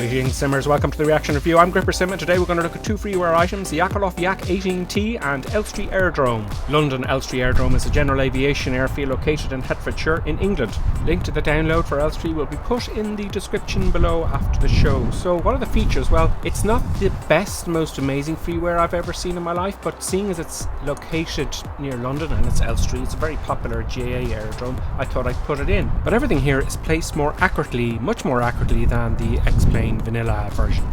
Greetings simmers, welcome to the reaction review. I'm GripperSim and today we're going to look at two freeware items, the Yakovlev Yak-18T and Elstree Aerodrome. London Elstree Aerodrome is a general aviation airfield located in Hertfordshire in England. Link to the download for Elstree will be put in the description below after the show. So what are the features? Well, it's not the best, most amazing freeware I've ever seen in my life, but seeing as it's located near London and it's Elstree, it's a very popular GA aerodrome, I thought I'd put it in. But everything here is placed more accurately, much more accurately than the explained vanilla version.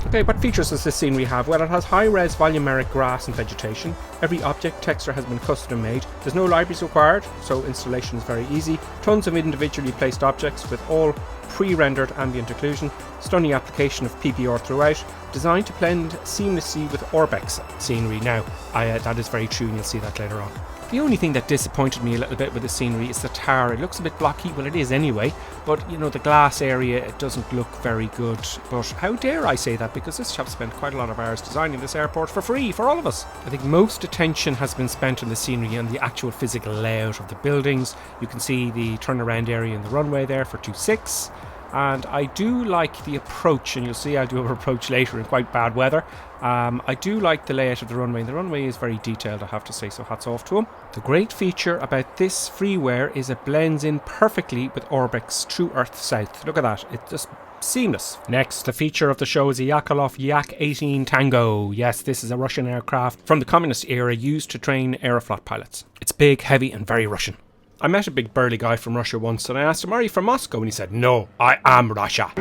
Okay, what features does this scenery have? Well, it has high-res volumeric grass and vegetation. Every object texture has been custom made. There's no libraries required, so installation is very easy. Tons of individually placed objects with all pre-rendered ambient occlusion. Stunning application of PPR throughout. Designed to blend seamlessly with Orbex scenery. Now, that is very true and you'll see that later on. The only thing that disappointed me a little bit with the scenery is the tower. It looks a bit blocky, well it is anyway, but you know, the glass area, it doesn't look very good. But how dare I say that, because this chap spent quite a lot of hours designing this airport for free for all of us. I think most attention has been spent on the scenery and the actual physical layout of the buildings. You can see the turnaround area in the runway there for 26. And I do like the approach, and you'll see I'll do an approach later in quite bad weather. I do like the layout of the runway. The runway is very detailed, I have to say, so hats off to him. The great feature about this freeware is it blends in perfectly with Orbex True Earth South. Look at that, it's just seamless. Next, the feature of the show is the Yakovlev Yak-18 Tango. Yes, this is a Russian aircraft from the communist era used to train Aeroflot pilots. It's big, heavy and very Russian. I met a big burly guy from Russia once and I asked him, "Are you from Moscow?" And he said, "No, I am Russia."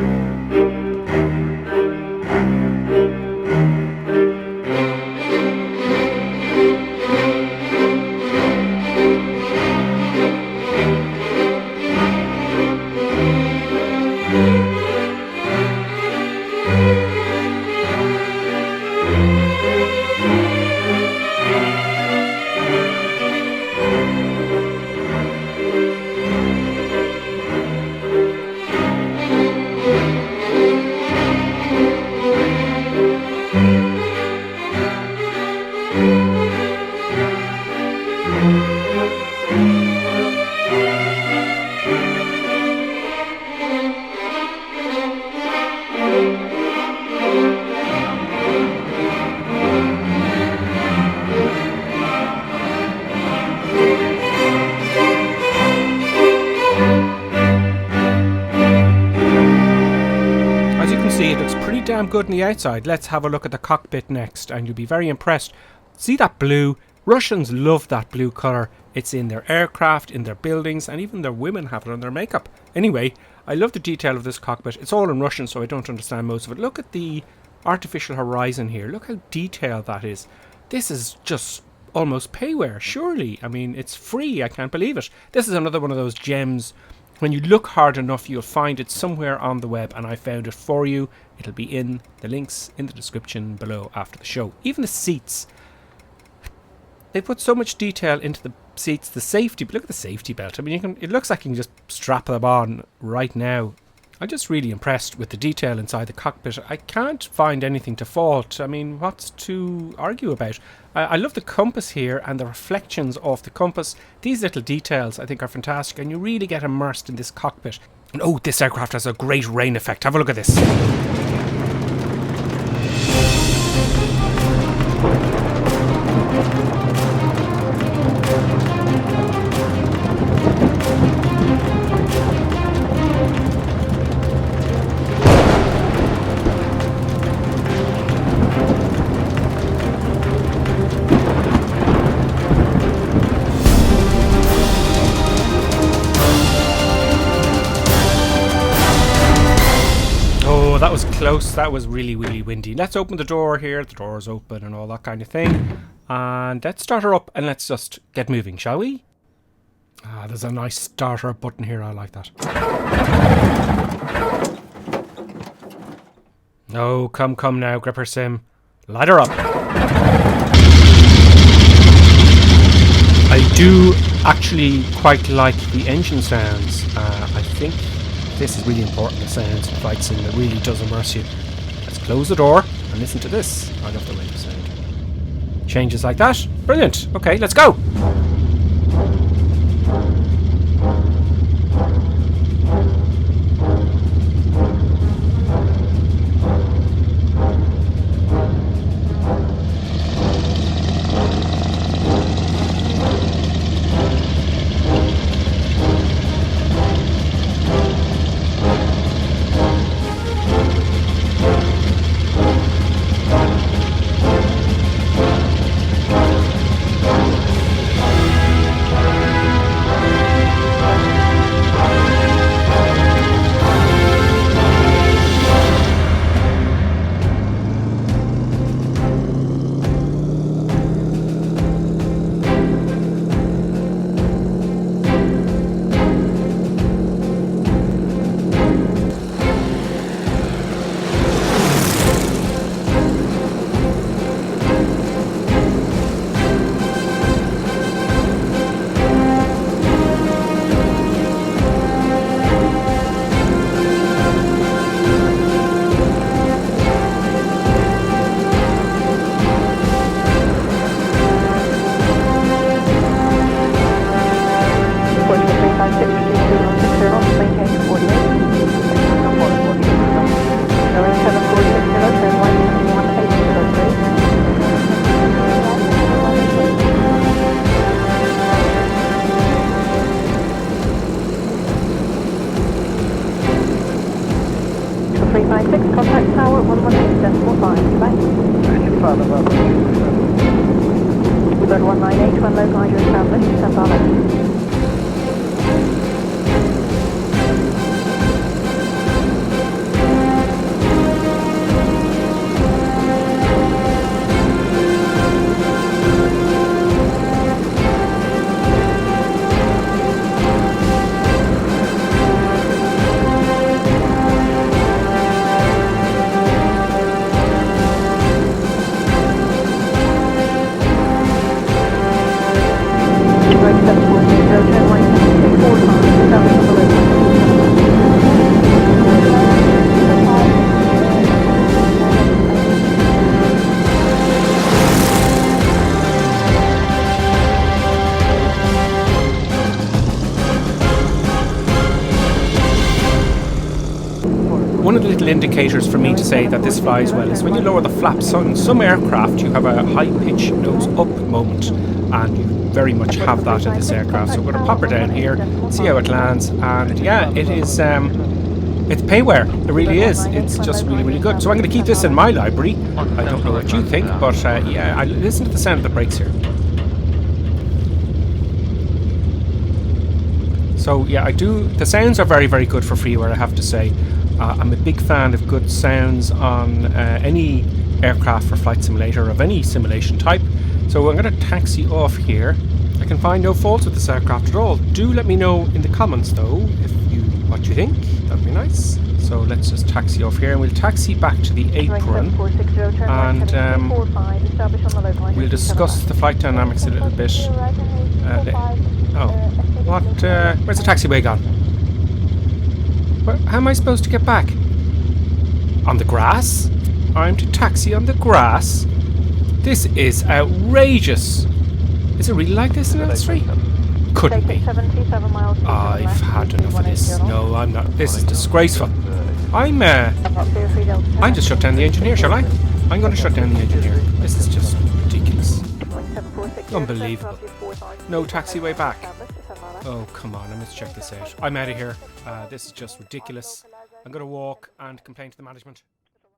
It looks pretty damn good on the outside. Let's have a look at the cockpit next and you'll be very impressed. See that blue? Russians love that blue colour. It's in their aircraft, in their buildings, and even their women have it on their makeup. Anyway, I love the detail of this cockpit. It's all in Russian, so I don't understand most of it. Look at the artificial horizon here. Look how detailed that is. This is just almost payware, surely. I mean, it's free. I can't believe it. This is another one of those gems. When you look hard enough, you'll find it somewhere on the web, and I found it for you. It'll be in the links in the description below after the show. Even the seats. They put so much detail into the seats. The safety, look at the safety belt. I mean, it looks like you can just strap them on right now. I'm just really impressed with the detail inside the cockpit. I can't find anything to fault. I mean, what's to argue about? I love the compass here and the reflections of the compass. These little details I think are fantastic, and you really get immersed in this cockpit. And oh, this aircraft has a great rain effect. Have a look at this. That was close. That was really, really windy. Let's open the door here. The door is open and all that kind of thing. And let's start her up and let's just get moving, shall we? There's a nice starter button here. I like that. Oh, come now, GripperSim. Light her up. I do actually quite like the engine sounds. I think this is really important, the sounds of flight sim. It really does immerse you. Let's close the door and listen to this. I love the way the sound changes like that. Brilliant. Okay, let's go. 96, contact tower 118.5, bye. We've got 198, one localizer established, stand by. One of the little indicators for me to say that this flies well is when you lower the flaps. On some aircraft you have a high pitch nose up moment, and you very much have that in this aircraft. So we're going to pop her down here, see how it lands, and yeah, it is it's payware. It really is. It's just really, really good. So I'm going to keep this in my library. I don't know what you think, but yeah, I listen to the sound of the brakes here. So yeah, I do. The sounds are very, very good for freeware, I have to say. I'm a big fan of good sounds on any aircraft for Flight Simulator of any simulation type. So I'm going to taxi off here. I can find no faults with this aircraft at all. Do let me know in the comments though what you think. That'd be nice. So let's just taxi off here, and we'll taxi back to the apron, and we'll discuss the flight dynamics a little bit. Where's the taxiway gone? How am I supposed to get back? On the grass? I'm to taxi on the grass? This is outrageous. Is it really like this in Elstree? Couldn't be. I've had enough of this. No, I'm not. This is disgraceful. I'm just shut down the engine here, shall I? I'm going to shut down the engine here. This is just ridiculous. Unbelievable. No taxiway back. Oh, come on, I must check this out. I'm out of here. This is just ridiculous. I'm going to walk and complain to the management.